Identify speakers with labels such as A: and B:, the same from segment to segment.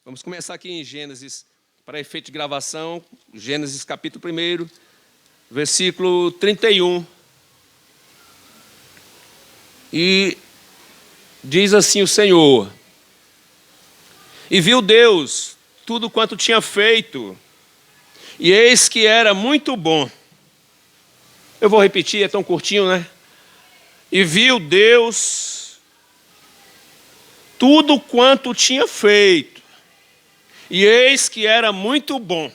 A: Vamos começar aqui em Gênesis, para efeito de gravação, Gênesis capítulo 1, versículo 31. E diz assim o Senhor: E viu Deus tudo quanto tinha feito, e eis que era muito bom. Eu vou repetir, é tão curtinho, né? E viu Deus tudo quanto tinha feito, e eis que era muito bom.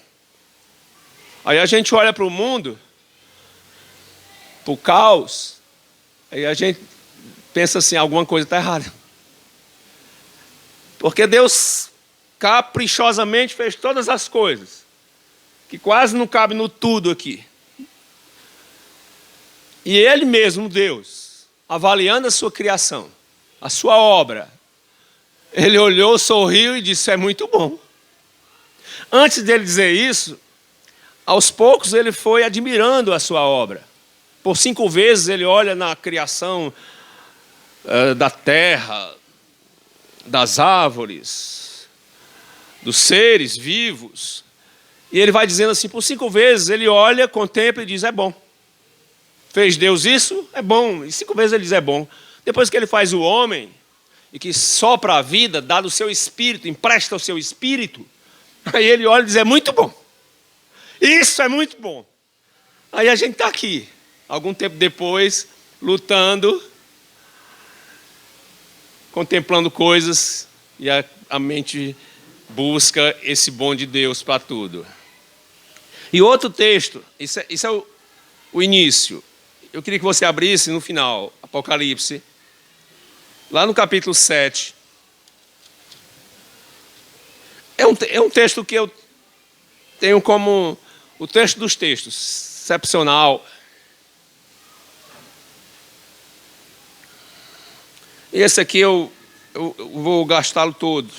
A: Aí a gente olha para o mundo, para o caos, aí a gente pensa assim, alguma coisa está errada. Porque Deus caprichosamente fez todas as coisas, que quase não cabe no tudo aqui. E Ele mesmo, Deus, avaliando a sua criação, a sua obra, Ele olhou, sorriu e disse: é muito bom. Antes dele dizer isso, aos poucos ele foi admirando a sua obra. Por 5 vezes ele olha na criação da terra, das árvores, dos seres vivos. E ele vai dizendo assim, por 5 vezes ele olha, contempla e diz: é bom. Fez Deus isso? É bom. E 5 vezes ele diz: é bom. Depois que ele faz o homem, e que sopra a vida, dá do seu espírito, empresta o seu espírito, aí ele olha e diz: é muito bom. Isso é muito bom. Aí a gente está aqui, algum tempo depois, lutando, contemplando coisas, e a mente busca esse bom de Deus para tudo. E outro texto, isso é o início. Eu queria que você abrisse no final, Apocalipse, lá no capítulo 7. É um texto que eu tenho como o texto dos textos, excepcional. E esse aqui eu vou gastá-lo todo.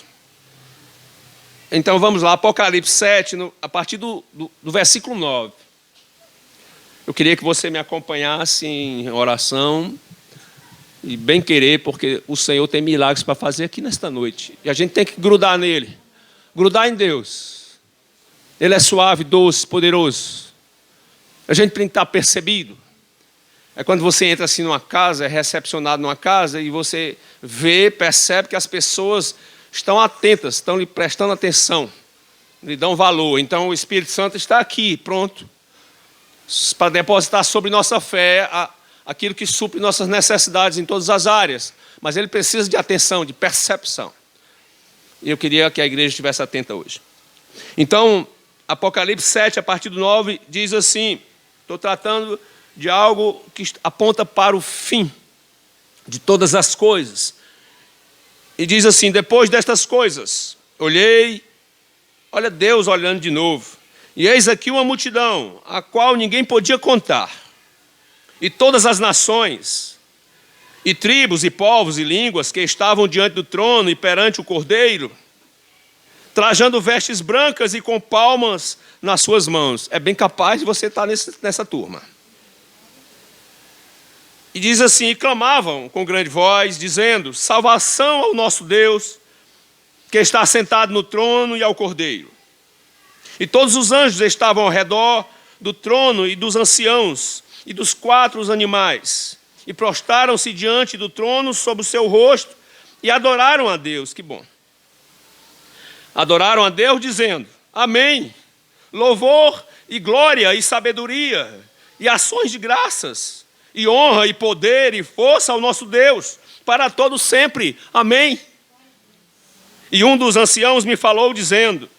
A: Então vamos lá, Apocalipse 7, a partir do versículo 9. Eu queria que você me acompanhasse em oração e bem querer, porque o Senhor tem milagres para fazer aqui nesta noite. E a gente tem que grudar nele, grudar em Deus. Ele é suave, doce, poderoso. A gente tem que estar percebido. É quando você entra assim numa casa, é recepcionado numa casa, e você vê, percebe que as pessoas estão atentas, estão lhe prestando atenção, lhe dão valor. Então o Espírito Santo está aqui, pronto, para depositar sobre nossa fé aquilo que supre nossas necessidades em todas as áreas. Mas ele precisa de atenção, de percepção. E eu queria que a igreja estivesse atenta hoje. Então, Apocalipse 7, a partir do 9, diz assim, estou tratando de algo que aponta para o fim de todas as coisas. E diz assim: depois destas coisas, olhei, olha Deus olhando de novo, e eis aqui uma multidão, a qual ninguém podia contar, e todas as nações, e tribos, e povos, e línguas, que estavam diante do trono e perante o Cordeiro, trajando vestes brancas e com palmas nas suas mãos. É bem capaz de você estar nessa turma. E diz assim: e clamavam com grande voz, dizendo: salvação ao nosso Deus, que está sentado no trono, e ao Cordeiro. E todos os anjos estavam ao redor do trono e dos anciãos e dos 4 animais, e prostraram-se diante do trono sobre o seu rosto e adoraram a Deus. Que bom. Adoraram a Deus dizendo: amém, louvor e glória e sabedoria e ações de graças e honra e poder e força ao nosso Deus para todo sempre, amém. E um dos anciãos me falou dizendo: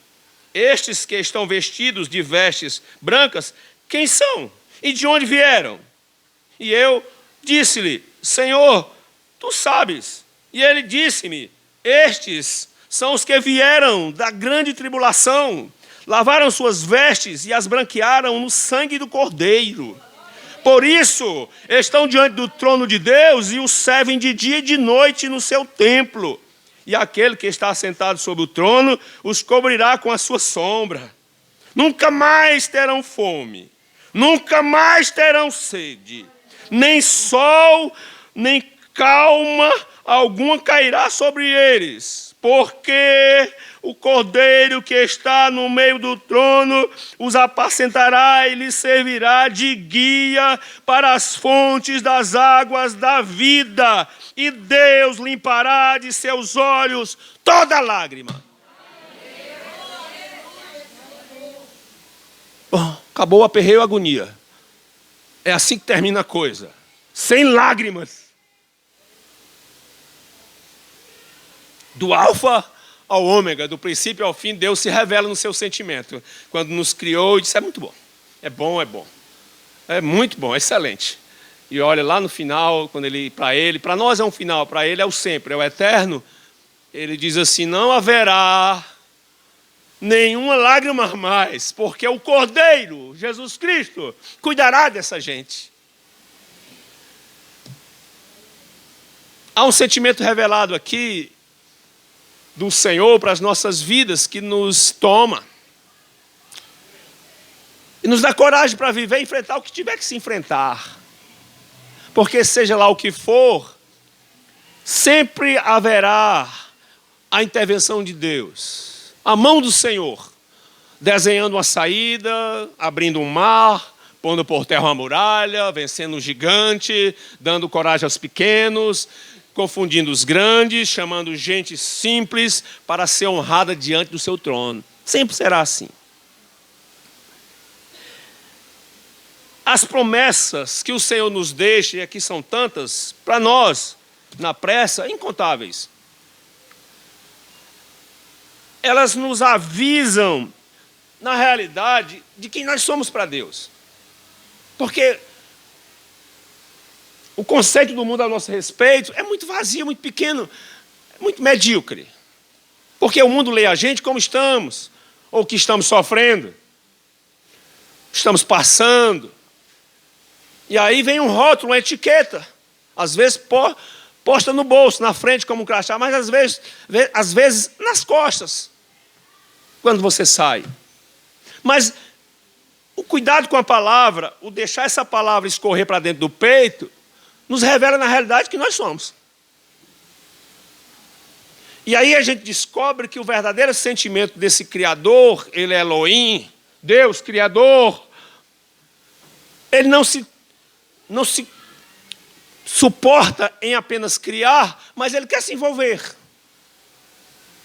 A: estes que estão vestidos de vestes brancas, quem são e de onde vieram? E eu disse-lhe: Senhor, tu sabes. E ele disse-me: estes são os que vieram da grande tribulação, lavaram suas vestes e as branquearam no sangue do Cordeiro. Por isso, estão diante do trono de Deus e o servem de dia e de noite no seu templo. E aquele que está sentado sobre o trono os cobrirá com a sua sombra. Nunca mais terão fome, nunca mais terão sede, nem sol, nem calma alguma cairá sobre eles, porque o Cordeiro que está no meio do trono os apacentará e lhes servirá de guia para as fontes das águas da vida, e Deus limpará de seus olhos toda lágrima. Bom, acabou o aperreio e a agonia. É assim que termina a coisa. Sem lágrimas. Do alfa ao ômega, do princípio ao fim, Deus se revela no seu sentimento. Quando nos criou, Ele disse, é muito bom. É bom, é bom. É muito bom, é excelente. E olha lá no final, quando para nós é um final, para Ele é o sempre, é o eterno. Ele diz assim, não haverá nenhuma lágrima mais, porque o Cordeiro, Jesus Cristo, cuidará dessa gente. Há um sentimento revelado aqui do Senhor para as nossas vidas que nos toma e nos dá coragem para viver e enfrentar o que tiver que se enfrentar. Porque seja lá o que for, sempre haverá a intervenção de Deus, a mão do Senhor, desenhando uma saída, abrindo um mar, pondo por terra uma muralha, vencendo um gigante, dando coragem aos pequenos, confundindo os grandes, chamando gente simples para ser honrada diante do seu trono. Sempre será assim. As promessas que o Senhor nos deixa, e aqui são tantas, para nós, na pressa, incontáveis. Elas nos avisam, na realidade, de quem nós somos para Deus. Porque o conceito do mundo a nosso respeito é muito vazio, muito pequeno, muito medíocre. Porque o mundo lê a gente como estamos, ou o que estamos sofrendo, estamos passando. E aí vem um rótulo, uma etiqueta, às vezes posta no bolso, na frente como um crachá, mas às vezes nas costas, quando você sai. Mas o cuidado com a palavra, o deixar essa palavra escorrer para dentro do peito, nos revela na realidade que nós somos. E aí a gente descobre que o verdadeiro sentimento desse Criador, ele é Elohim, Deus, Criador, ele não se suporta em apenas criar, mas ele quer se envolver.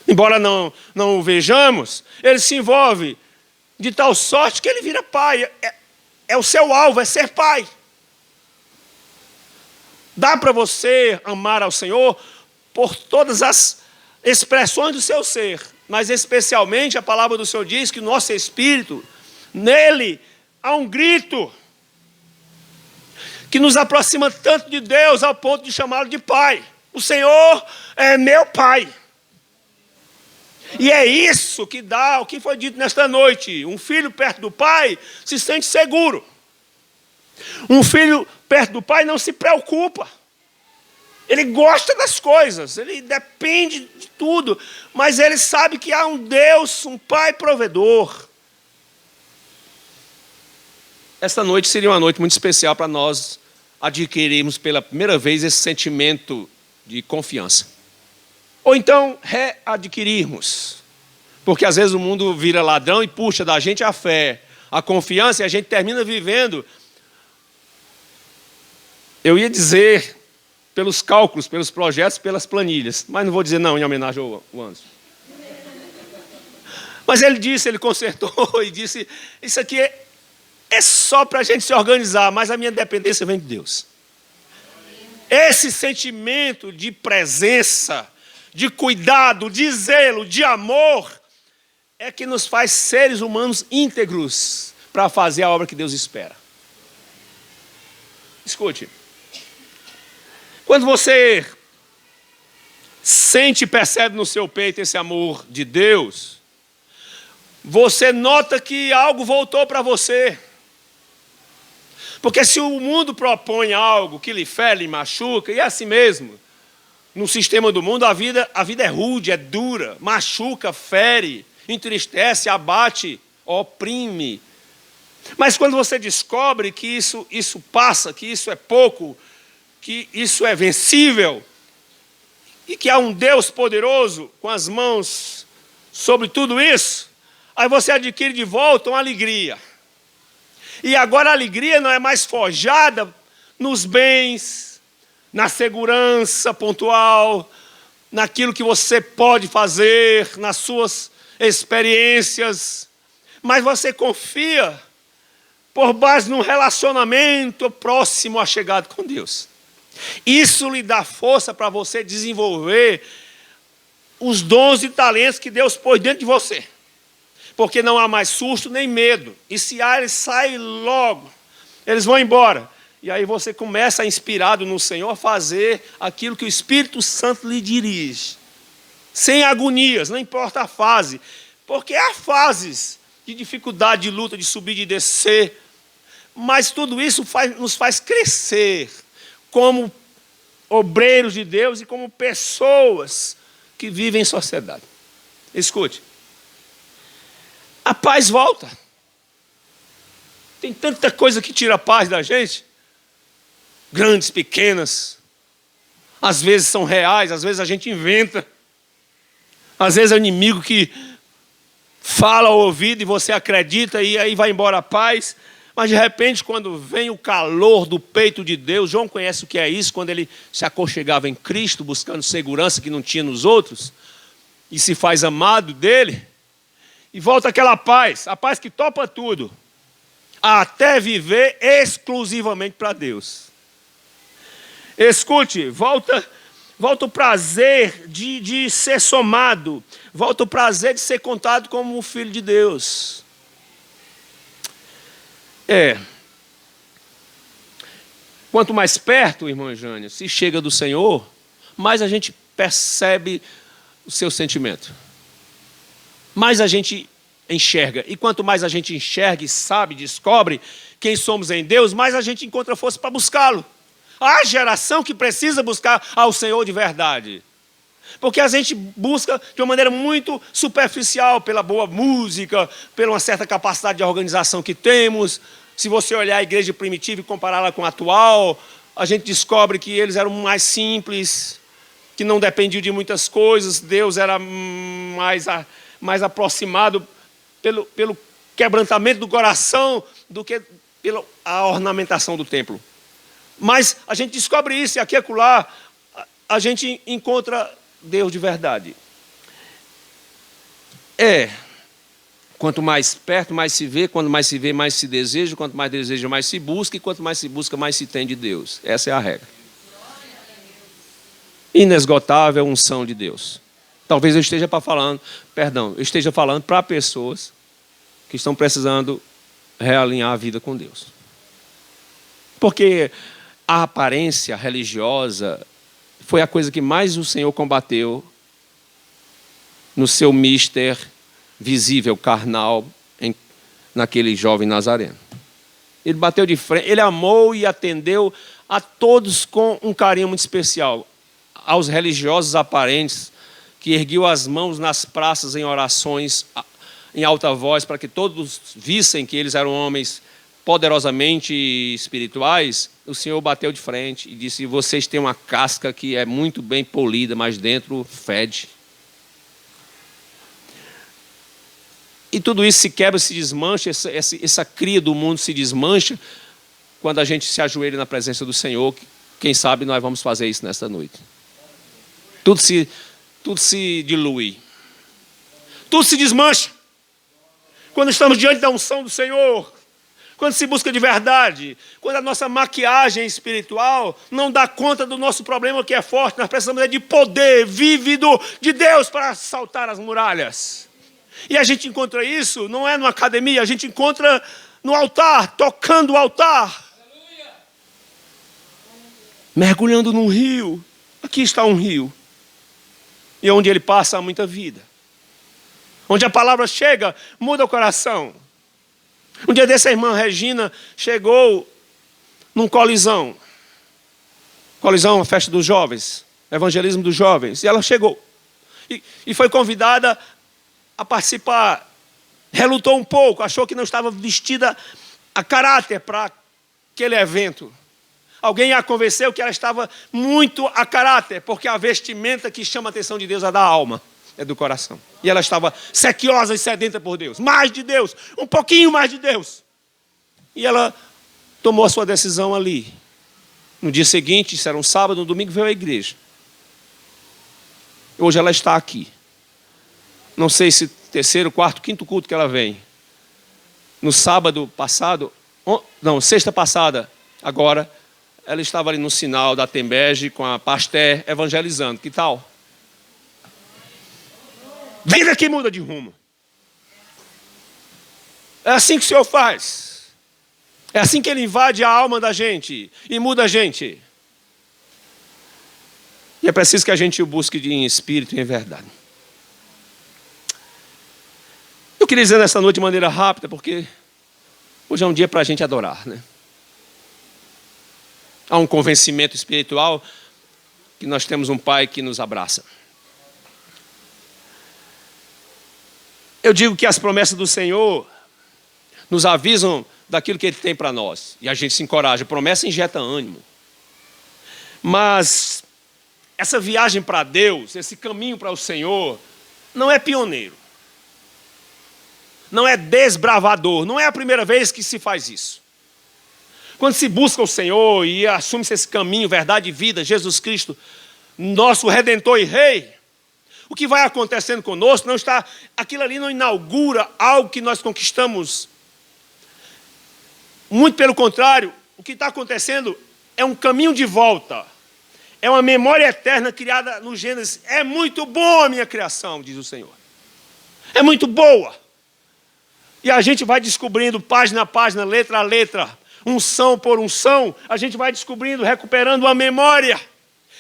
A: Embora não o vejamos, ele se envolve de tal sorte que ele vira pai. É o seu alvo, é ser pai. Dá para você amar ao Senhor por todas as expressões do seu ser, mas especialmente a palavra do Senhor diz que o nosso espírito, nele há um grito que nos aproxima tanto de Deus ao ponto de chamá-lo de Pai. O Senhor é meu Pai. E é isso que dá o que foi dito nesta noite. Um filho perto do Pai se sente seguro. Um filho perto do Pai não se preocupa. Ele gosta das coisas, ele depende de tudo, mas ele sabe que há um Deus, um Pai provedor. Esta noite seria uma noite muito especial para nós adquirirmos pela primeira vez esse sentimento de confiança. Ou então readquirirmos. Porque às vezes o mundo vira ladrão e puxa da gente a fé, a confiança, e a gente termina vivendo. Eu ia dizer pelos cálculos, pelos projetos, pelas planilhas, mas não vou dizer não em homenagem ao Anderson. Mas ele consertou e disse, isso aqui é só para a gente se organizar, mas a minha dependência vem de Deus. Esse sentimento de presença, de cuidado, de zelo, de amor, é que nos faz seres humanos íntegros para fazer a obra que Deus espera. Escute. Quando você sente e percebe no seu peito esse amor de Deus, você nota que algo voltou para você. Porque se o mundo propõe algo que lhe fere, lhe machuca, e é assim mesmo. No sistema do mundo, a vida é rude, é dura, machuca, fere, entristece, abate, oprime. Mas quando você descobre que isso passa, que isso é pouco, que isso é vencível, e que há um Deus poderoso com as mãos sobre tudo isso, aí você adquire de volta uma alegria. E agora a alegria não é mais forjada nos bens, na segurança pontual, naquilo que você pode fazer, nas suas experiências, mas você confia por base num relacionamento próximo, achegado com Deus. Isso lhe dá força para você desenvolver os dons e talentos que Deus pôs dentro de você. Porque não há mais susto nem medo. E se há, eles saem logo. Eles vão embora. E aí você começa, inspirado no Senhor, a fazer aquilo que o Espírito Santo lhe dirige. Sem agonias, não importa a fase. Porque há fases de dificuldade, de luta, de subir, de descer. Mas tudo isso nos faz crescer como obreiros de Deus e como pessoas que vivem em sociedade. Escute. A paz volta. Tem tanta coisa que tira a paz da gente. Grandes, pequenas. Às vezes são reais, às vezes a gente inventa. Às vezes é o inimigo que fala ao ouvido e você acredita e aí vai embora a paz. Mas de repente, quando vem o calor do peito de Deus, João conhece o que é isso, quando ele se aconchegava em Cristo, buscando segurança que não tinha nos outros, e se faz amado dele, e volta aquela paz, a paz que topa tudo, até viver exclusivamente para Deus. Escute, volta o prazer de ser somado, volta o prazer de ser contado como um filho de Deus. Quanto mais perto, irmão Jânio, se chega do Senhor, mais a gente percebe o seu sentimento. Mais a gente enxerga. E quanto mais a gente enxerga e sabe, descobre quem somos em Deus, mais a gente encontra força para buscá-lo. Há geração que precisa buscar ao Senhor de verdade. Porque a gente busca de uma maneira muito superficial, pela boa música, pela uma certa capacidade de organização que temos. Se você olhar a igreja primitiva e compará-la com a atual, a gente descobre que eles eram mais simples, que não dependiam de muitas coisas, Deus era mais aproximado pelo quebrantamento do coração do que pela ornamentação do templo. Mas a gente descobre isso, e aqui e acolá a gente encontra Deus de verdade. Quanto mais perto, mais se vê. Quanto mais se vê, mais se deseja. Quanto mais deseja, mais se busca. E quanto mais se busca, mais se tem de Deus. Essa é a regra. Inesgotável unção de Deus. Talvez eu esteja falando para pessoas que estão precisando realinhar a vida com Deus. Porque a aparência religiosa foi a coisa que mais o Senhor combateu no seu mister visível, carnal, naquele jovem nazareno. Ele bateu de frente, ele amou e atendeu a todos com um carinho muito especial. Aos religiosos aparentes, que erguiu as mãos nas praças em orações, em alta voz, para que todos vissem que eles eram homens poderosamente espirituais, o Senhor bateu de frente e disse: vocês têm uma casca que é muito bem polida, mas dentro fede. E tudo isso se quebra, se desmancha, essa cria do mundo se desmancha quando a gente se ajoelha na presença do Senhor. Quem sabe nós vamos fazer isso nesta noite. Tudo se dilui. Tudo se desmancha. Quando estamos diante da unção do Senhor, quando se busca de verdade, quando a nossa maquiagem espiritual não dá conta do nosso problema que é forte, nós precisamos de poder vívido de Deus para saltar as muralhas. E a gente encontra isso, não é numa academia, a gente encontra no altar, tocando o altar. Mergulhando num rio. Aqui está um rio. E onde ele passa há muita vida. Onde a palavra chega, muda o coração. Um dia desse a irmã Regina chegou num colisão. Colisão, a festa dos jovens, evangelismo dos jovens. E ela chegou. E foi convidada a participar. Relutou um pouco, achou que não estava vestida a caráter para aquele evento. Alguém a convenceu que ela estava muito a caráter, porque a vestimenta que chama a atenção de Deus é da alma, é do coração. E ela estava sequiosa e sedenta por Deus, mais de Deus, um pouquinho mais de Deus. E ela tomou a sua decisão ali. No dia seguinte, isso era um sábado, no domingo veio à igreja. Hoje ela está aqui. Não sei se terceiro, quarto, quinto culto que ela vem. No sábado passado, sexta passada, agora, ela estava ali no sinal da Tembege com a Pasté evangelizando. Que tal? Vida que muda de rumo. É assim que o Senhor faz. É assim que Ele invade a alma da gente e muda a gente. E é preciso que a gente o busque em espírito e em verdade. Eu queria dizer nessa noite de maneira rápida, porque hoje é um dia para a gente adorar, né? Há um convencimento espiritual que nós temos um Pai que nos abraça. Eu digo que as promessas do Senhor nos avisam daquilo que Ele tem para nós. E a gente se encoraja. A promessa injeta ânimo. Mas essa viagem para Deus, esse caminho para o Senhor, não é pioneiro. Não é desbravador. Não é a primeira vez que se faz isso. Quando se busca o Senhor e assume-se esse caminho, verdade e vida, Jesus Cristo, nosso Redentor e Rei, o que vai acontecendo conosco não está... Aquilo ali não inaugura algo que nós conquistamos. Muito pelo contrário, o que está acontecendo é um caminho de volta. É uma memória eterna criada no Gênesis. É muito boa a minha criação, diz o Senhor. É muito boa. E a gente vai descobrindo página a página, letra a letra, unção por unção, a gente vai descobrindo, recuperando a memória.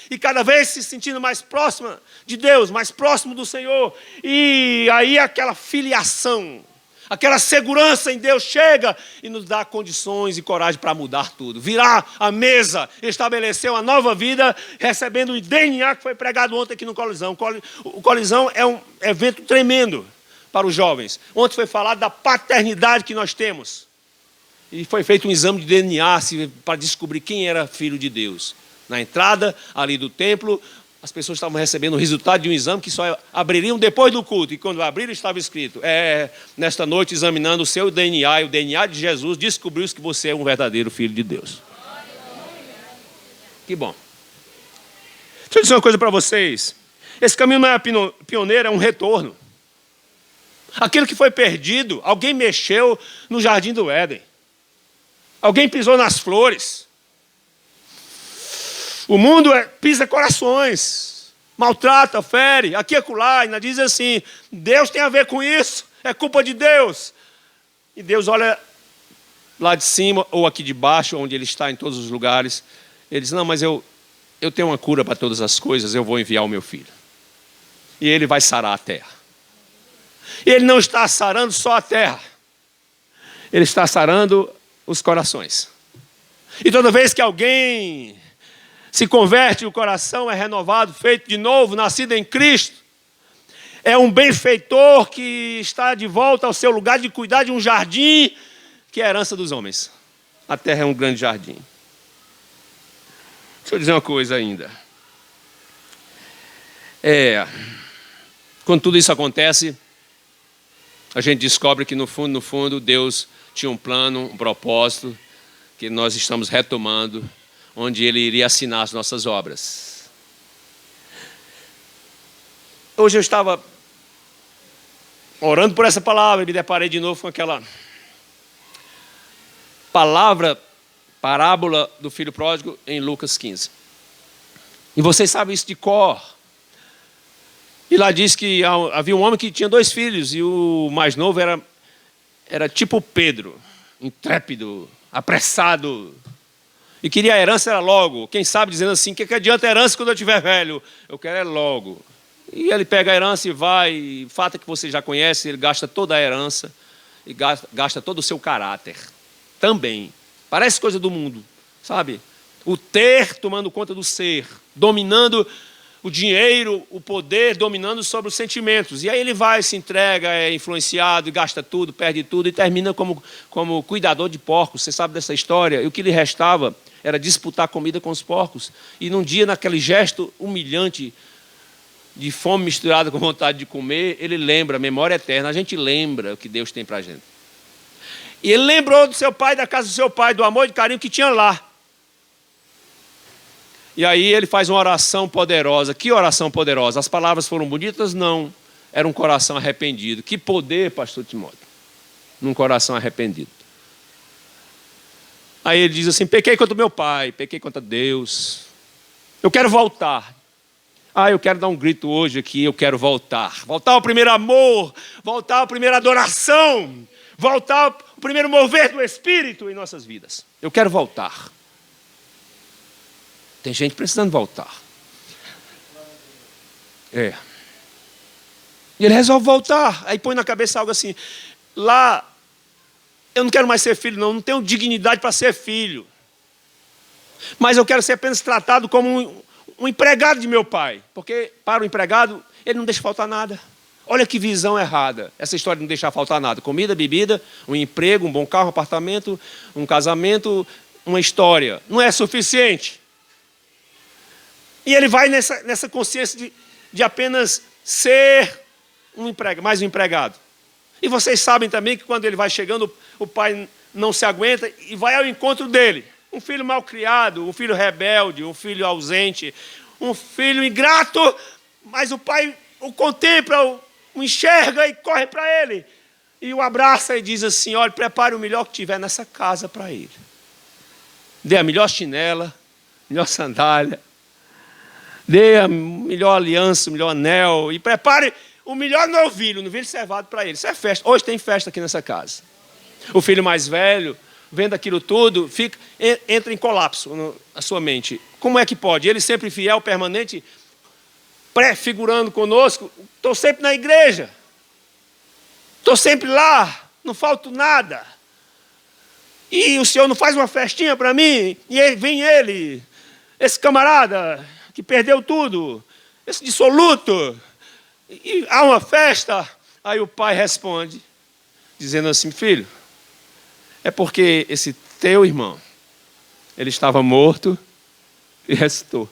A: E cada vez se sentindo mais próxima de Deus, mais próximo do Senhor. E aí aquela filiação, aquela segurança em Deus chega e nos dá condições e coragem para mudar tudo. Virar a mesa, estabelecer uma nova vida, recebendo o DNA que foi pregado ontem aqui no Colisão. O Colisão é um evento tremendo para os jovens. Ontem foi falado da paternidade que nós temos. E foi feito um exame de DNA para descobrir quem era filho de Deus. Na entrada ali do templo, as pessoas estavam recebendo o resultado de um exame que só abririam depois do culto. E quando abriram, estava escrito: nesta noite, examinando o seu DNA e o DNA de Jesus, descobriu-se que você é um verdadeiro filho de Deus. Que bom. Deixa eu dizer uma coisa para vocês. Esse caminho não é pioneiro, é um retorno. Aquilo que foi perdido, alguém mexeu no jardim do Éden. Alguém pisou nas flores. O mundo pisa corações, maltrata, fere, aqui e acolá, ainda diz assim: Deus tem a ver com isso, é culpa de Deus. E Deus olha lá de cima ou aqui de baixo, onde Ele está em todos os lugares. Ele diz: não, mas eu tenho uma cura para todas as coisas, eu vou enviar o meu filho. E Ele vai sarar a terra. E Ele não está sarando só a terra, Ele está sarando os corações. E toda vez que alguém se converte, o coração é renovado, feito de novo, nascido em Cristo, é um benfeitor que está de volta ao seu lugar de cuidar de um jardim que é a herança dos homens. A terra é um grande jardim. Deixa eu dizer uma coisa ainda. Quando tudo isso acontece, a gente descobre que no fundo, Deus tinha um plano, um propósito, que nós estamos retomando, onde Ele iria assinar as nossas obras. Hoje eu estava orando por essa palavra e me deparei de novo com aquela parábola do filho pródigo em Lucas 15. E vocês sabem isso de cor. E lá diz que havia um homem que tinha 2 filhos e o mais novo era tipo Pedro, intrépido, apressado, e queria a herança era logo. Quem sabe dizendo assim: que adianta a herança quando eu estiver velho? Eu quero é logo. E ele pega a herança e vai, e o fato é que você já conhece, ele gasta toda a herança e gasta todo o seu caráter também. Parece coisa do mundo, sabe? O ter tomando conta do ser, dominando o dinheiro, o poder, dominando sobre os sentimentos. E aí ele vai, se entrega, é influenciado, gasta tudo, perde tudo e termina como cuidador de porcos. Você sabe dessa história? E o que lhe restava era disputar comida com os porcos. E num dia, naquele gesto humilhante, de fome misturada com vontade de comer, ele lembra, memória eterna, a gente lembra o que Deus tem para a gente. E ele lembrou do seu pai, da casa do seu pai, do amor e do carinho que tinha lá. E aí ele faz uma oração poderosa. Que oração poderosa? As palavras foram bonitas? Não. Era um coração arrependido. Que poder, pastor Timóteo, num coração arrependido. Aí ele diz assim: pequei contra meu pai, pequei contra Deus. Eu quero voltar. Eu quero dar um grito hoje aqui, eu quero voltar. Voltar ao primeiro amor, voltar à primeira adoração, voltar ao primeiro mover do Espírito em nossas vidas. Eu quero voltar. Tem gente precisando voltar. E ele resolve voltar. Aí põe na cabeça algo assim: lá, eu não quero mais ser filho, não tenho dignidade para ser filho. Mas eu quero ser apenas tratado como um empregado de meu pai. Porque para o empregado, ele não deixa faltar nada. Olha que visão errada. Essa história de não deixar faltar nada. Comida, bebida, um emprego, um bom carro, um apartamento, um casamento, uma história. Não é suficiente. E ele vai nessa consciência de apenas ser mais um empregado. E vocês sabem também que quando ele vai chegando, o pai não se aguenta e vai ao encontro dele. Um filho mal criado, um filho rebelde, um filho ausente, um filho ingrato, mas o pai o contempla, o enxerga e corre para ele. E o abraça e diz assim: olha, prepare o melhor que tiver nessa casa para ele. Dê a melhor chinela, melhor sandália, dê a melhor aliança, o melhor anel e prepare o melhor novilho cevado para ele. Isso é festa. Hoje tem festa aqui nessa casa. O filho mais velho, vendo aquilo tudo, entra em colapso na sua mente. Como é que pode? Ele sempre fiel, permanente, prefigurando conosco. Estou sempre na igreja. Estou sempre lá. Não falta nada. E o senhor não faz uma festinha para mim? E aí vem ele, esse camarada que perdeu tudo, esse dissoluto, e há uma festa. Aí o pai responde, dizendo assim: filho, é porque esse teu irmão, ele estava morto e ressuscitou.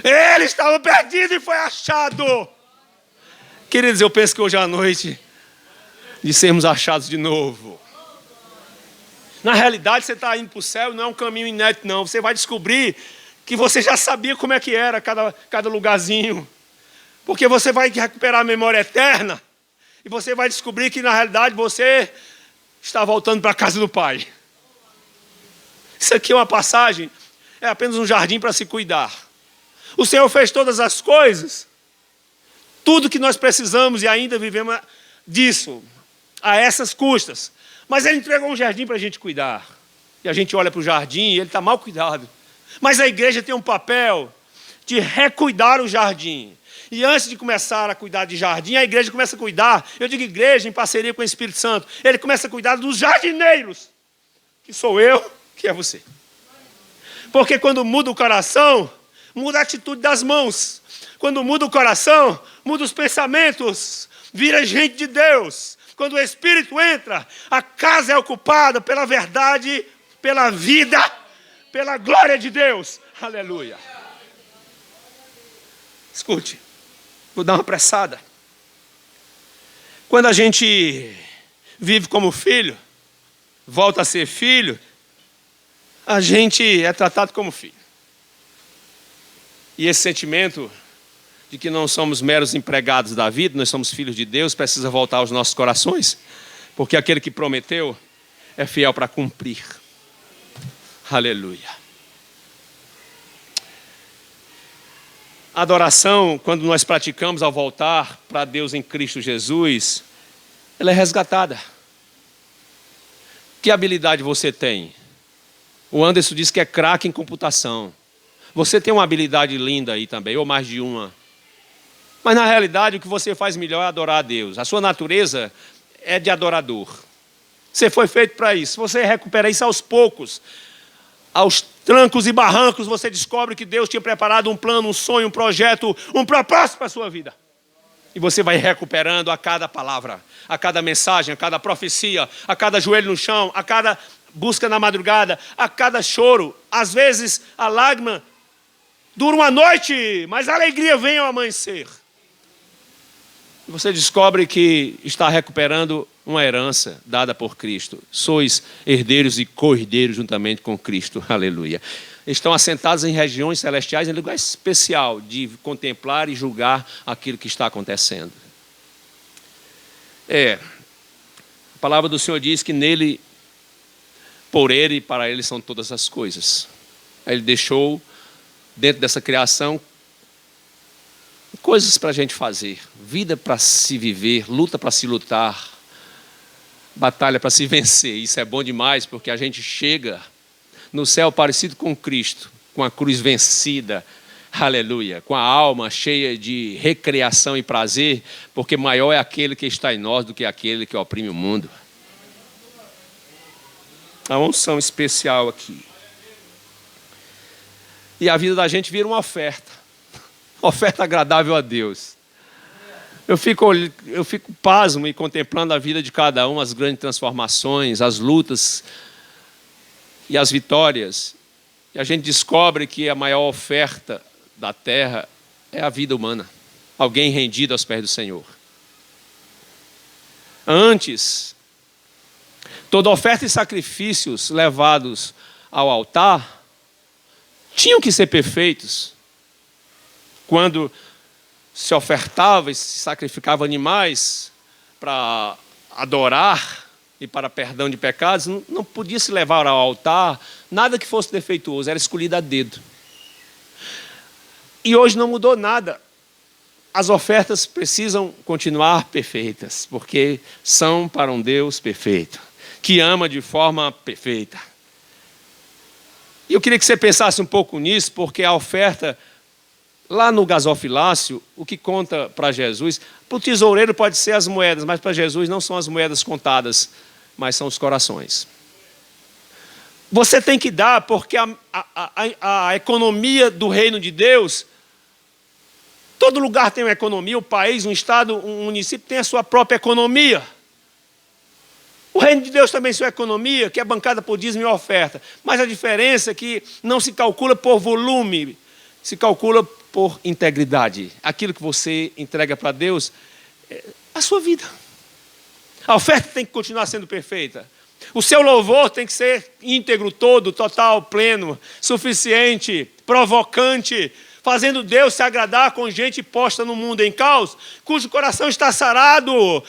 A: Ele estava perdido e foi achado. Queridos, eu penso que hoje à noite, de sermos achados de novo. Na realidade, você está indo para o céu, não é um caminho inédito, não. Você vai descobrir que você já sabia como é que era cada lugarzinho. Porque você vai recuperar a memória eterna e você vai descobrir que, na realidade, você está voltando para a casa do Pai. Isso aqui é uma passagem, é apenas um jardim para se cuidar. O Senhor fez todas as coisas, tudo que nós precisamos e ainda vivemos disso, a essas custas. Mas Ele entregou um jardim para a gente cuidar. E a gente olha para o jardim e ele está mal cuidado. Mas a igreja tem um papel de recuidar o jardim. E antes de começar a cuidar de jardim, a igreja começa a cuidar, eu digo igreja em parceria com o Espírito Santo, ele começa a cuidar dos jardineiros, que sou eu, que é você. Porque quando muda o coração, muda a atitude das mãos. Quando muda o coração, muda os pensamentos, vira gente de Deus. Quando o Espírito entra, a casa é ocupada pela verdade, pela vida, pela glória de Deus. Aleluia. Escute, vou dar uma apressada. Quando a gente vive como filho, volta a ser filho, a gente é tratado como filho. E esse sentimento de que não somos meros empregados da vida, nós somos filhos de Deus, precisa voltar aos nossos corações, porque aquele que prometeu é fiel para cumprir. Aleluia. A adoração, quando nós praticamos ao voltar para Deus em Cristo Jesus, ela é resgatada. Que habilidade você tem? O Anderson disse que é craque em computação. Você tem uma habilidade linda aí também, ou mais de uma. Mas na realidade o que você faz melhor é adorar a Deus. A sua natureza é de adorador. Você foi feito para isso. Se você recupera isso aos poucos, aos trancos e barrancos, você descobre que Deus tinha preparado um plano, um sonho, um projeto, um propósito para a sua vida. E você vai recuperando a cada palavra, a cada mensagem, a cada profecia, a cada joelho no chão, a cada busca na madrugada, a cada choro. Às vezes a lágrima dura uma noite, mas a alegria vem ao amanhecer. Você descobre que está recuperando uma herança dada por Cristo. Sois herdeiros e co-herdeiros juntamente com Cristo. Aleluia. Estão assentados em regiões celestiais, em lugar especial de contemplar e julgar aquilo que está acontecendo. A palavra do Senhor diz que nele, por ele e para ele são todas as coisas. Ele deixou dentro dessa criação coisas para a gente fazer, vida para se viver, luta para se lutar, batalha para se vencer. Isso é bom demais, porque a gente chega no céu parecido com Cristo, com a cruz vencida, aleluia, com a alma cheia de recreação e prazer, porque maior é aquele que está em nós do que aquele que oprime o mundo. A unção especial aqui. E a vida da gente vira uma oferta agradável a Deus. Eu fico pasmo e contemplando a vida de cada um, as grandes transformações, as lutas e as vitórias. E a gente descobre que a maior oferta da terra é a vida humana. Alguém rendido aos pés do Senhor. Antes, toda oferta e sacrifícios levados ao altar tinham que ser perfeitos. Quando se ofertava e se sacrificava animais para adorar e para perdão de pecados, não podia se levar ao altar nada que fosse defeituoso, era escolhido a dedo. E hoje não mudou nada. As ofertas precisam continuar perfeitas, porque são para um Deus perfeito, que ama de forma perfeita. E eu queria que você pensasse um pouco nisso, porque a oferta, lá no gasofilácio, o que conta para Jesus, para o tesoureiro pode ser as moedas, mas para Jesus não são as moedas contadas, mas são os corações. Você tem que dar, porque a economia do reino de Deus, todo lugar tem uma economia, o país, um estado, um município tem a sua própria economia. O reino de Deus também tem sua economia, que é bancada por dízimo e oferta. Mas a diferença é que não se calcula por volume, se calcula por integridade. Aquilo que você entrega para Deus é a sua vida. A oferta tem que continuar sendo perfeita. O seu louvor tem que ser íntegro todo, total, pleno, suficiente, provocante, fazendo Deus se agradar com gente posta no mundo em caos, cujo coração está sarado,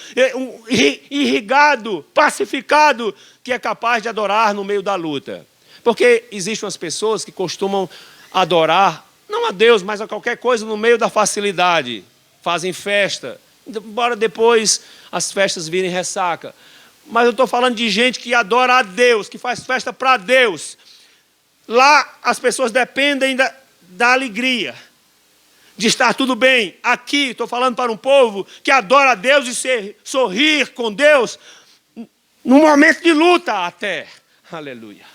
A: irrigado, pacificado, que é capaz de adorar no meio da luta. Porque existem umas pessoas que costumam adorar, não a Deus, mas a qualquer coisa no meio da facilidade. Fazem festa, embora depois as festas virem ressaca. Mas eu estou falando de gente que adora a Deus, que faz festa para Deus. Lá as pessoas dependem da alegria, de estar tudo bem. Aqui estou falando para um povo que adora a Deus e sorrir com Deus no momento de luta até. Aleluia.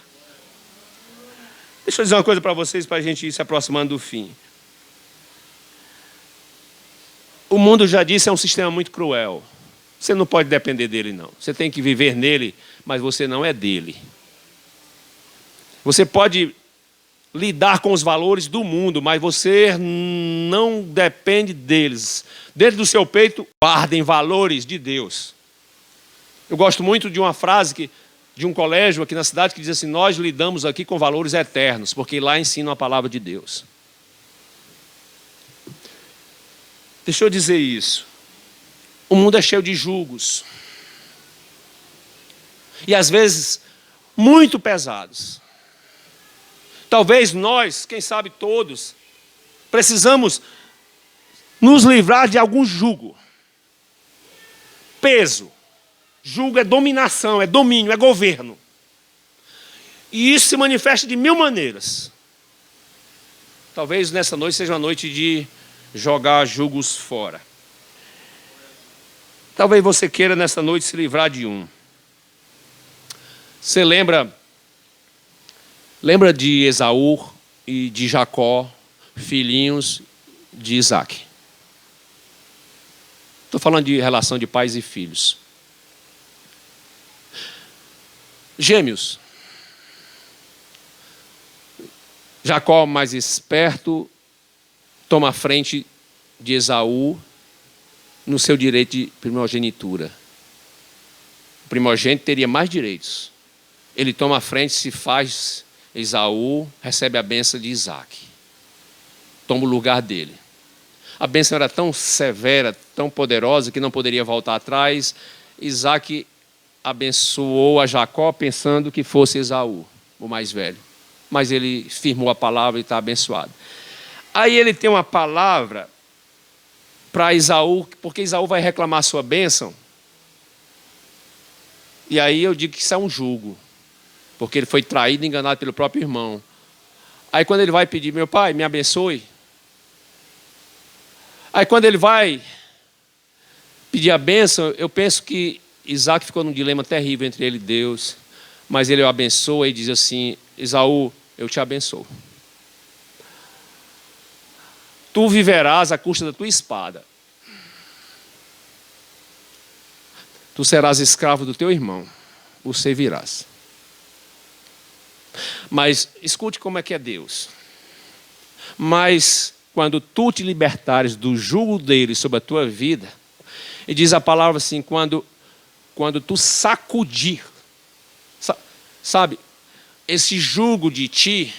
A: Deixa eu dizer uma coisa para vocês, para a gente ir se aproximando do fim. O mundo, já disse, é um sistema muito cruel. Você não pode depender dele, não. Você tem que viver nele, mas você não é dele. Você pode lidar com os valores do mundo, mas você não depende deles. Dentro do seu peito ardem valores de Deus. Eu gosto muito de uma frase de um colégio aqui na cidade que diz assim: nós lidamos aqui com valores eternos, porque lá ensinam a palavra de Deus. Deixa eu dizer isso. O mundo é cheio de julgos. E às vezes muito pesados. Talvez nós, quem sabe todos, precisamos nos livrar de algum jugo. Peso. Jugo é dominação, é domínio, é governo. E isso se manifesta de mil maneiras. Talvez nessa noite seja uma noite de jogar jugos fora. Talvez você queira nessa noite se livrar de um. Você lembra de Esaú e de Jacó, filhinhos de Isaac. Estou falando de relação de pais e filhos. Gêmeos. Jacó, mais esperto, toma a frente de Esaú no seu direito de primogenitura. O primogênito teria mais direitos. Ele toma a frente, se faz Esaú, recebe a bênção de Isaac. Toma o lugar dele. A bênção era tão severa, tão poderosa, que não poderia voltar atrás. Isaac abençoou a Jacó pensando que fosse Esaú, o mais velho. Mas ele firmou a palavra e está abençoado. Aí ele tem uma palavra para Esaú, porque Esaú vai reclamar a sua bênção. E aí eu digo que isso é um jugo, porque ele foi traído e enganado pelo próprio irmão. Aí quando ele vai pedir, meu pai, me abençoe. Aí quando ele vai pedir a bênção, eu penso que Isaac ficou num dilema terrível entre ele e Deus. Mas ele o abençoa e diz assim, Esaú, eu te abençoo. Tu viverás à custa da tua espada. Tu serás escravo do teu irmão, o servirás. Mas escute como é que é Deus. Mas quando tu te libertares do jugo dele sobre a tua vida, e diz a palavra assim, quando tu sacudir, sabe, esse jugo de ti,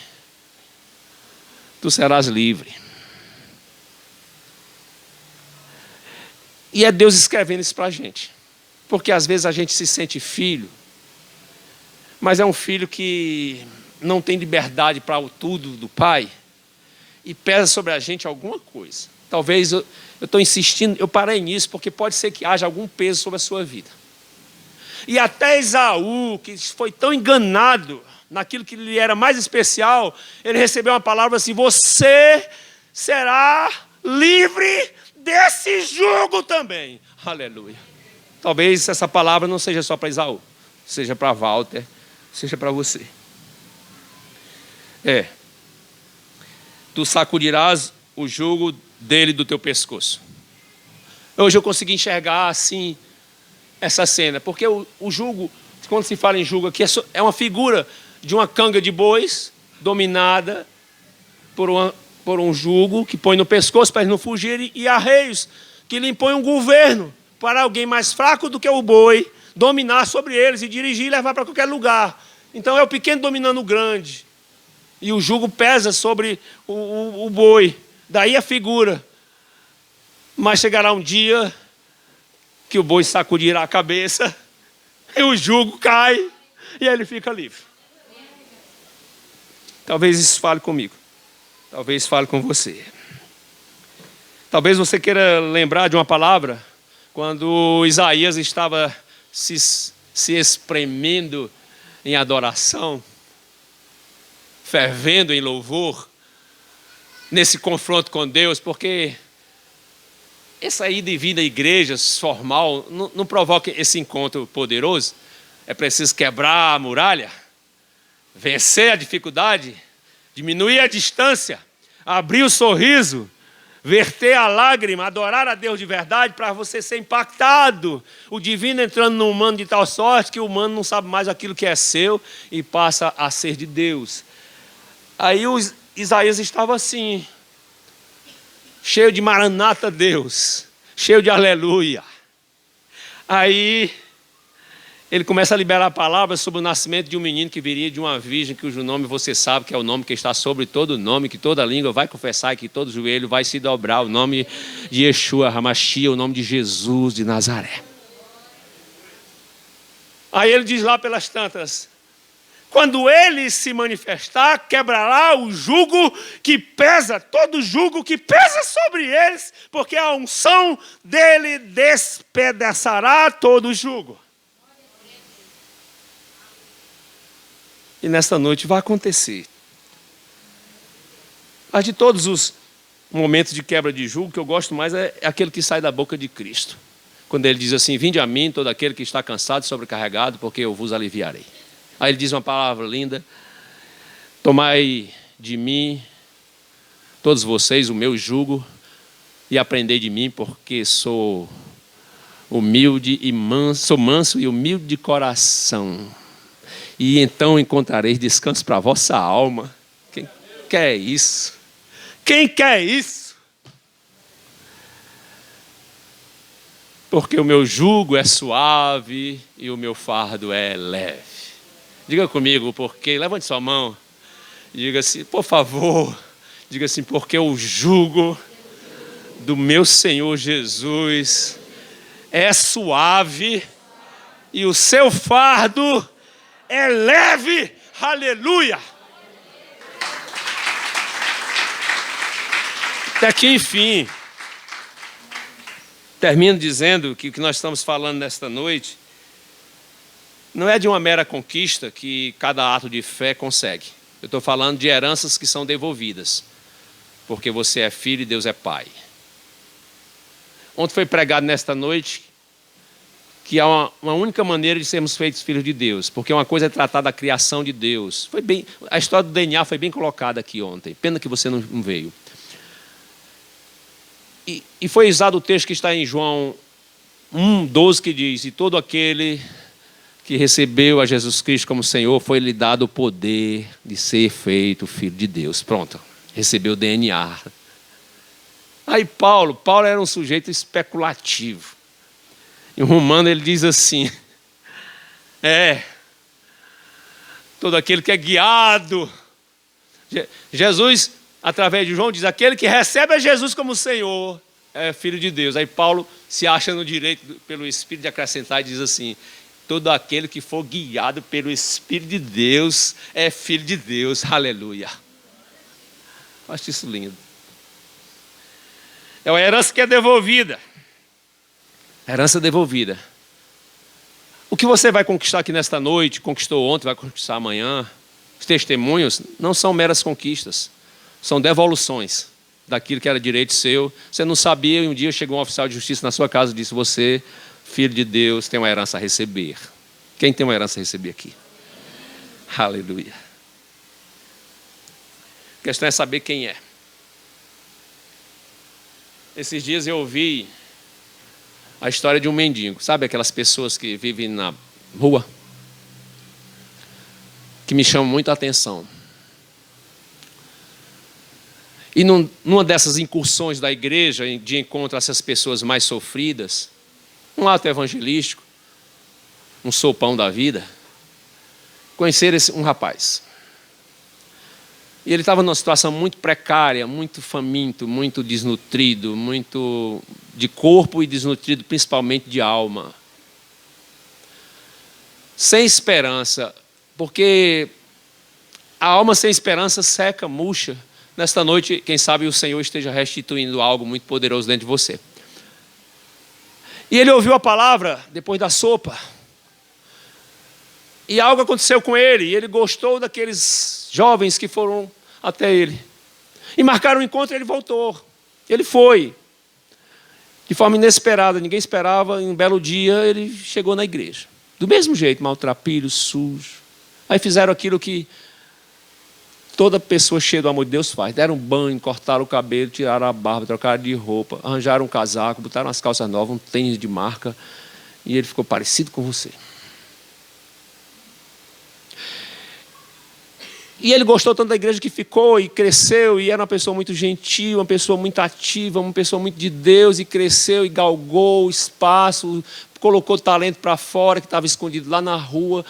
A: tu serás livre. E é Deus escrevendo isso para a gente. Porque às vezes a gente se sente filho, mas é um filho que não tem liberdade para o tudo do pai e pesa sobre a gente alguma coisa. Talvez eu estou insistindo, eu parei nisso porque pode ser que haja algum peso sobre a sua vida. E até Esaú, que foi tão enganado naquilo que lhe era mais especial, ele recebeu uma palavra assim, você será livre desse jugo também. Aleluia. Talvez essa palavra não seja só para Esaú, seja para Walter, seja para você. Tu sacudirás o jugo dele do teu pescoço. Hoje eu consegui enxergar assim essa cena, porque o jugo, quando se fala em jugo aqui, é uma figura de uma canga de bois dominada por um jugo que põe no pescoço para eles não fugirem, e arreios que lhe impõem um governo para alguém mais fraco do que o boi dominar sobre eles e dirigir e levar para qualquer lugar. Então é o pequeno dominando o grande. E o jugo pesa sobre o boi. Daí a figura. Mas chegará um dia que o boi sacudirá a cabeça e o jugo cai e ele fica livre. Talvez isso fale comigo. Talvez fale com você. Talvez você queira lembrar de uma palavra quando Isaías estava se espremendo em adoração, fervendo em louvor, nesse confronto com Deus, porque essa ida e vinda à igreja formal não provoca esse encontro poderoso. É preciso quebrar a muralha, vencer a dificuldade, diminuir a distância, abrir o sorriso, verter a lágrima, adorar a Deus de verdade para você ser impactado. O divino entrando no humano de tal sorte que o humano não sabe mais aquilo que é seu e passa a ser de Deus. Aí o Isaías estava assim, cheio de maranata Deus, cheio de aleluia. Aí ele começa a liberar palavras sobre o nascimento de um menino que viria de uma virgem, cujo nome você sabe que é o nome que está sobre todo nome, que toda língua vai confessar e que todo joelho vai se dobrar, o nome de Yeshua HaMashiach, o nome de Jesus de Nazaré. Aí ele diz lá pelas tantas, quando ele se manifestar, quebrará o jugo que pesa, todo jugo que pesa sobre eles, porque a unção dele despedaçará todo o jugo. E nesta noite vai acontecer. Mas de todos os momentos de quebra de jugo, que eu gosto mais é aquele que sai da boca de Cristo. Quando ele diz assim, vinde a mim todo aquele que está cansado e sobrecarregado, porque eu vos aliviarei. Aí ele diz uma palavra linda, tomai de mim, todos vocês, o meu jugo, e aprendei de mim, porque sou humilde e manso, sou manso e humilde de coração. E então encontrareis descanso para a vossa alma. Quem quer isso? Quem quer isso? Porque o meu jugo é suave e o meu fardo é leve. Diga comigo, porque, levante sua mão. Diga assim, por favor. Diga assim, porque o jugo do meu Senhor Jesus é suave e o seu fardo é leve. Aleluia! Até que enfim, termino dizendo que o que nós estamos falando nesta noite não é de uma mera conquista que cada ato de fé consegue. Eu estou falando de heranças que são devolvidas, porque você é filho e Deus é pai. Ontem foi pregado nesta noite que há uma única maneira de sermos feitos filhos de Deus, porque uma coisa é tratar da criação de Deus. A história do DNA foi bem colocada aqui ontem, pena que você não veio. E foi usado o texto que está em João 1,12, que diz, e todo aquele que recebeu a Jesus Cristo como Senhor, foi lhe dado o poder de ser feito filho de Deus. Pronto, recebeu o DNA. Aí Paulo era um sujeito especulativo. Em Romano ele diz assim, todo aquele que é guiado. Jesus, através de João, diz, aquele que recebe a Jesus como Senhor, é filho de Deus. Aí Paulo se acha no direito pelo Espírito de acrescentar e diz assim, todo aquele que for guiado pelo Espírito de Deus é filho de Deus. Aleluia. Acho isso lindo. É uma herança que é devolvida. Herança devolvida. O que você vai conquistar aqui nesta noite, conquistou ontem, vai conquistar amanhã. Os testemunhos não são meras conquistas. São devoluções daquilo que era direito seu. Você não sabia e um dia chegou um oficial de justiça na sua casa e disse, você, filho de Deus, tem uma herança a receber. Quem tem uma herança a receber aqui? Aleluia. A questão é saber quem é. Esses dias eu ouvi a história de um mendigo. Sabe aquelas pessoas que vivem na rua? Que me chamam muito a atenção. E numa dessas incursões da igreja, de encontro a essas pessoas mais sofridas, um ato evangelístico, um sopão da vida, conhecer um rapaz. E ele estava numa situação muito precária, muito faminto, muito desnutrido, muito de corpo e desnutrido principalmente de alma. Sem esperança, porque a alma sem esperança seca, murcha. Nesta noite, quem sabe o Senhor esteja restituindo algo muito poderoso dentro de você. E ele ouviu a palavra depois da sopa. E algo aconteceu com ele, e ele gostou daqueles jovens que foram até ele. E marcaram um encontro e ele voltou. Ele foi. De forma inesperada, ninguém esperava, em um belo dia ele chegou na igreja. Do mesmo jeito, maltrapilho, sujo. Aí fizeram aquilo que toda pessoa cheia do amor de Deus faz. Deram um banho, cortaram o cabelo, tiraram a barba, trocaram de roupa, arranjaram um casaco, botaram as calças novas, um tênis de marca, e ele ficou parecido com você. E ele gostou tanto da igreja que ficou e cresceu, e era uma pessoa muito gentil, uma pessoa muito ativa, uma pessoa muito de Deus, e cresceu e galgou o espaço, colocou talento para fora, que estava escondido lá na rua,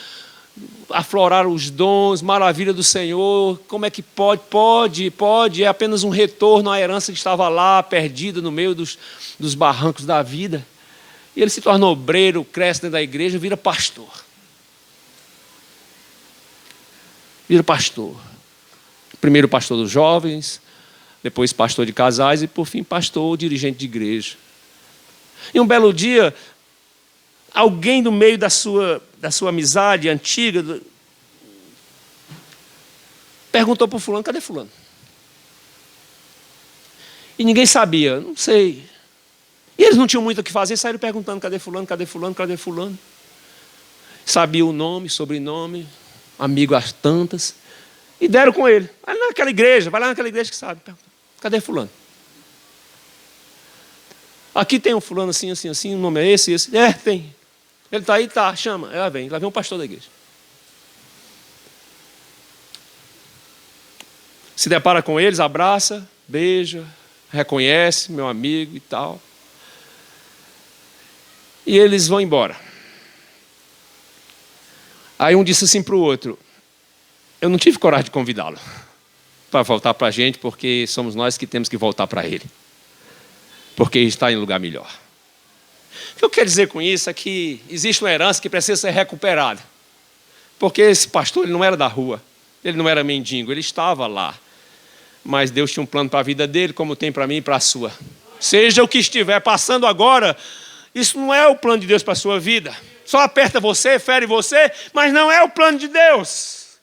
A: afloraram os dons, maravilha do Senhor. Como é que pode? Pode, é apenas um retorno à herança que estava lá, perdida no meio dos barrancos da vida. E ele se torna obreiro, cresce dentro da igreja, vira pastor. Primeiro pastor dos jovens, depois pastor de casais e por fim pastor, dirigente de igreja. E um belo dia, alguém do meio da sua amizade antiga perguntou para o fulano, cadê fulano? E ninguém sabia, não sei. E eles não tinham muito o que fazer, saíram perguntando, cadê fulano, cadê fulano, cadê fulano? Sabia o nome, sobrenome, amigo às tantas, e deram com ele. Vai lá naquela igreja que sabe. Cadê fulano? Aqui tem um fulano assim, assim, assim, o nome é esse, esse. É, tem. Ele está aí, tá, chama. Ela vem, lá vem um pastor da igreja. Se depara com eles, abraça, beija, reconhece, meu amigo e tal. E eles vão embora. Aí um disse assim para o outro: eu não tive coragem de convidá-lo para voltar para a gente, porque somos nós que temos que voltar para ele, porque ele está em lugar melhor. O que eu quero dizer com isso é que existe uma herança que precisa ser recuperada. Porque esse pastor, ele não era da rua, ele não era mendigo, ele estava lá. Mas Deus tinha um plano para a vida dele, como tem para mim e para a sua. Seja o que estiver passando agora, isso não é o plano de Deus para a sua vida. Só aperta você, fere você, mas não é o plano de Deus.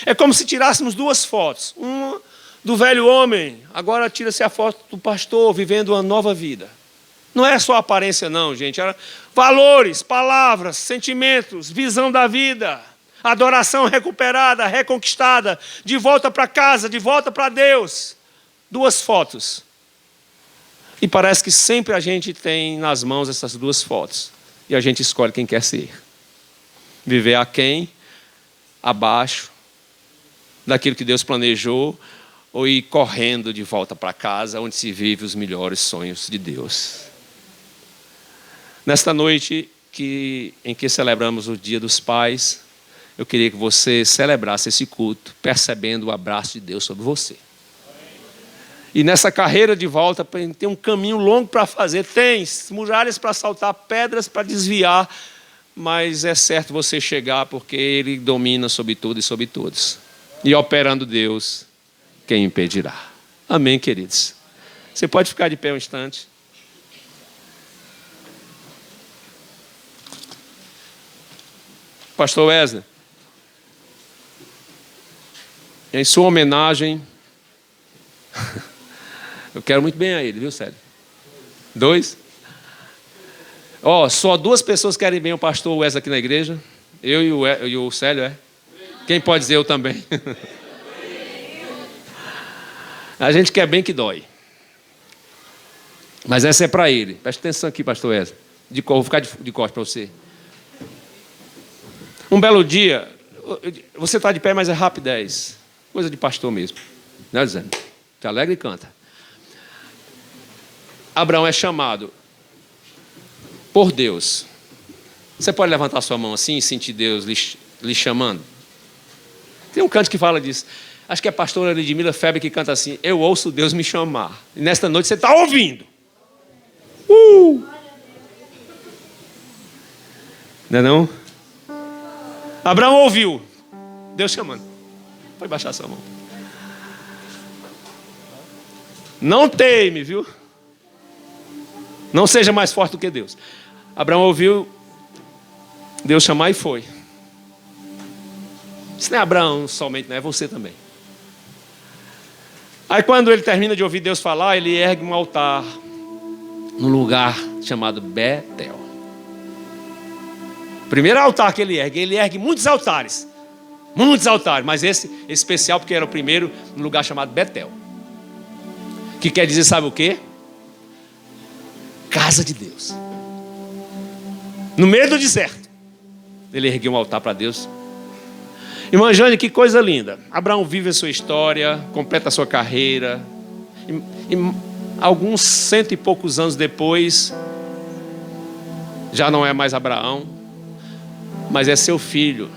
A: É como se tirássemos duas fotos. Uma do velho homem, agora tira-se a foto do pastor vivendo uma nova vida. Não é só aparência não, gente. Era valores, palavras, sentimentos, visão da vida. Adoração recuperada, reconquistada. De volta para casa, de volta para Deus. Duas fotos. E parece que sempre a gente tem nas mãos essas duas fotos. E a gente escolhe quem quer ser. Viver aquém, abaixo daquilo que Deus planejou, ou ir correndo de volta para casa, onde se vive os melhores sonhos de Deus. Nesta noite em que celebramos o Dia dos Pais, eu queria que você celebrasse esse culto, percebendo o abraço de Deus sobre você. E nessa carreira de volta, tem um caminho longo para fazer. Tem muralhas para saltar, pedras para desviar, mas é certo você chegar, porque Ele domina sobre tudo e sobre todos. E operando Deus, quem impedirá? Amém, queridos? Você pode ficar de pé um instante. Pastor Wesley, em sua homenagem, eu quero muito bem a ele, viu, Célio? 2? Só 2 pessoas querem bem o pastor Wesley aqui na igreja. Eu e o Célio, é? Quem pode dizer eu também? A gente quer bem que dói. Mas essa é para ele. Preste atenção aqui, pastor Wesley. Vou ficar de costas para você. Um belo dia, você está de pé, mas é rapidez. Coisa de pastor mesmo. Né, Zé? Te alegra e canta. Abraão é chamado por Deus. Você pode levantar sua mão assim e sentir Deus lhe chamando? Tem um canto que fala disso. Acho que é a pastora Lidmila Febre que canta assim: eu ouço Deus me chamar. E nesta noite você está ouvindo. Não é não? Abraão ouviu Deus chamando. Pode baixar sua mão. Não teme, viu? Não seja mais forte do que Deus. Abraão ouviu Deus chamar e foi. Isso não é Abraão somente, não é você também. Aí quando ele termina de ouvir Deus falar, ele ergue um altar num lugar chamado Betel. Primeiro altar que ele ergue muitos altares. Muitos altares, mas esse especial porque era o primeiro no lugar chamado Betel. Que quer dizer, sabe o quê? Casa de Deus. No meio do deserto. Ele ergueu um altar para Deus. Irmã Jane, que coisa linda. Abraão vive a sua história, completa a sua carreira. E alguns 100 e poucos anos depois, já não é mais Abraão, mas é seu filho.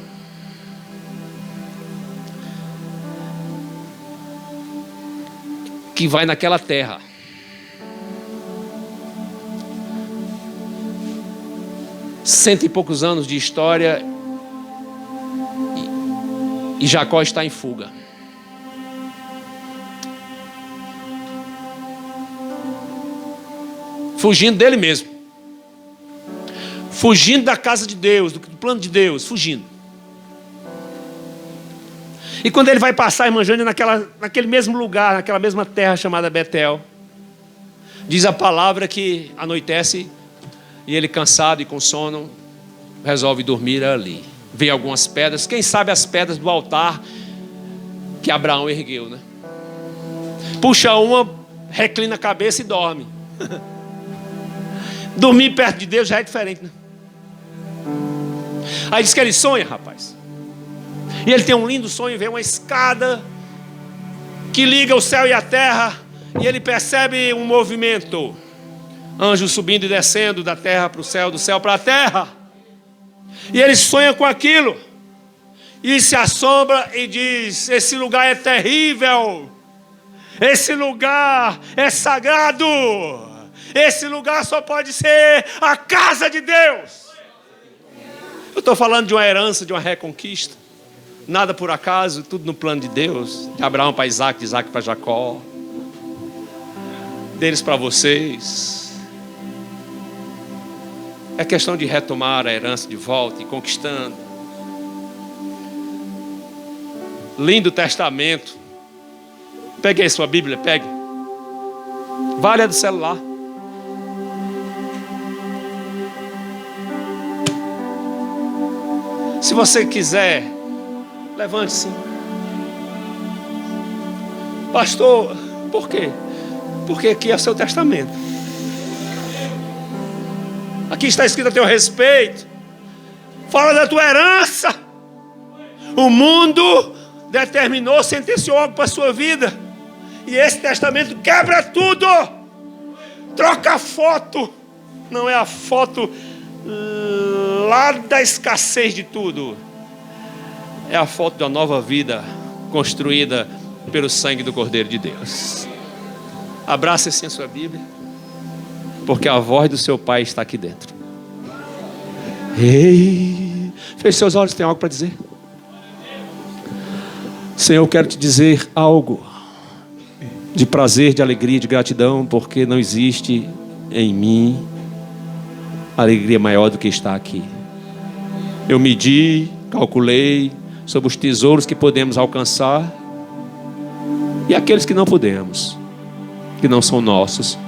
A: Que vai naquela terra. Cento e poucos anos de história e Jacó está em fuga. Fugindo dele mesmo. Fugindo da casa de Deus, do plano de Deus, fugindo. E quando ele vai passar, irmã Jane, naquele mesmo lugar, naquela mesma terra chamada Betel, diz a palavra que anoitece e ele, cansado e com sono, resolve dormir ali. Vê algumas pedras, quem sabe as pedras do altar que Abraão ergueu, né? Puxa uma, reclina a cabeça e dorme. Dormir perto de Deus já é diferente, né? Aí diz que ele sonha, rapaz. E ele tem um lindo sonho, vê uma escada que liga o céu e a terra, e ele percebe um movimento. Anjos subindo e descendo da terra para o céu, do céu para a terra. E ele sonha com aquilo. E se assombra e diz: esse lugar é terrível. Esse lugar é sagrado. Esse lugar só pode ser a casa de Deus. Eu estou falando de uma herança, de uma reconquista. Nada por acaso, tudo no plano de Deus. De Abraão para Isaac, de Isaac para Jacó. Deles para vocês. É questão de retomar a herança de volta e conquistando. Lindo testamento. Pegue aí sua Bíblia, pegue. Vale a do celular. Se você quiser, levante-se. Pastor, por quê? Porque aqui é o seu testamento. Aqui está escrito a teu respeito. Fala da tua herança. O mundo determinou, sentenciou algo para a sua vida. E esse testamento quebra tudo. Troca a foto. Não é a foto lá da escassez de tudo. É a foto de uma nova vida construída pelo sangue do Cordeiro de Deus. Abraça assim a sua Bíblia, porque a voz do seu Pai está aqui dentro. Ei, feche seus olhos, tem algo para dizer? Senhor, eu quero te dizer algo de prazer, de alegria, de gratidão, porque não existe em mim alegria maior do que estar aqui. Eu medi, calculei sobre os tesouros que podemos alcançar e aqueles que não podemos, que não são nossos,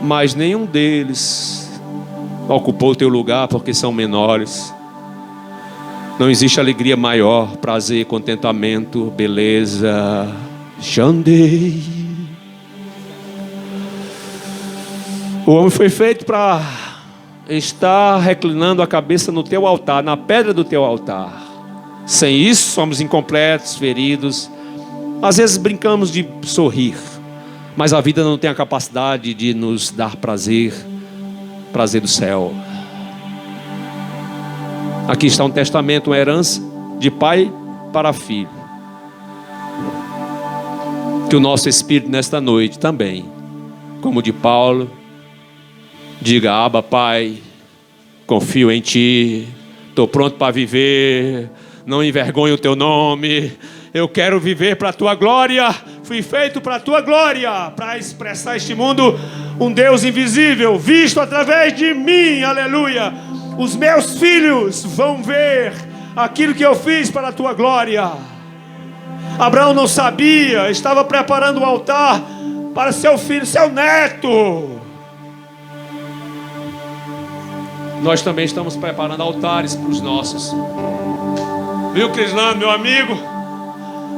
A: mas nenhum deles ocupou o teu lugar porque são menores. Não existe alegria maior, prazer, contentamento, beleza. Xandei. O homem foi feito para estar reclinando a cabeça no teu altar, na pedra do teu altar. Sem isso somos incompletos, feridos. Às vezes brincamos de sorrir, mas a vida não tem a capacidade de nos dar prazer, prazer do céu. Aqui está um testamento, uma herança de pai para filho. Que o nosso espírito nesta noite também, como de Paulo, diga: Abba, Pai, confio em Ti, estou pronto para viver, não envergonho o Teu nome, eu quero viver para a Tua glória, fui feito para a Tua glória, para expressar este mundo um Deus invisível, visto através de mim, aleluia. Os meus filhos vão ver aquilo que eu fiz para a Tua glória. Abraão não sabia, estava preparando o altar para seu filho, seu neto. Nós também estamos preparando altares para os nossos. Viu, Crislano, meu amigo?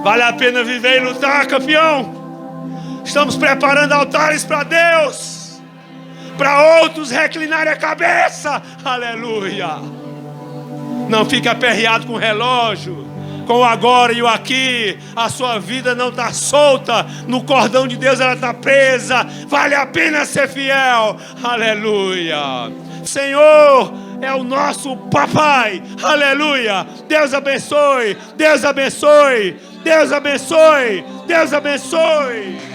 A: Vale a pena viver e lutar, campeão. Estamos preparando altares para Deus, para outros reclinarem a cabeça. Aleluia. Não fique aperreado com o relógio, com o agora e o aqui. A sua vida não está solta, no cordão de Deus ela está presa. Vale a pena ser fiel. Aleluia. Senhor é o nosso papai. Aleluia. Deus abençoe. Deus abençoe. Deus abençoe. Deus abençoe.